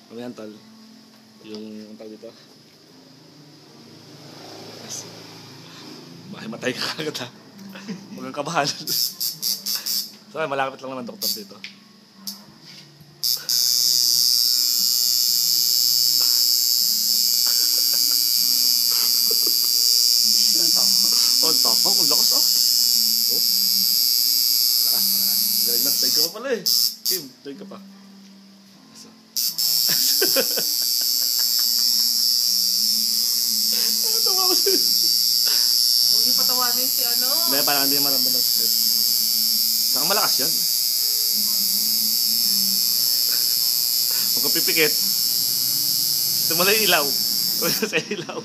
Ano yan, tol? Yung tawag dito? Matay ka agad ha. Huwag kang kabahan. So, malapit lang naman doktor dito. Oh, tapang. Ang lakas ah. Oh. Malakas. Galing na. Tayo ka pa pala eh. Kim, tayo ka pa. Tawa ko sa'yo. Huwag niyo patawanin si ano. Hindi, parang hindi maramdaman sakit. Saka malakas yan. Huwag kang pipikit. Tumula yung ilaw. Tumula sa ilaw.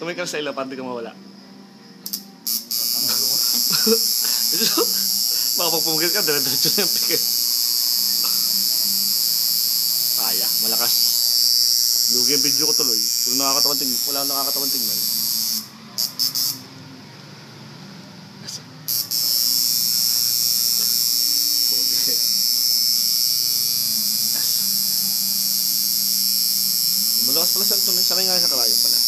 Tumula ka sa ilaw para hindi ka mawala. Baka pag pumugil ka, dire-diretso na yung pikit. Kaya, malakas. Lugi yung video ko tuloy. Kung nakakatawan tingnan, wala akong nakakatawan tingnan. Malakas pala sa ito. Sanay nga sa kalayo pala.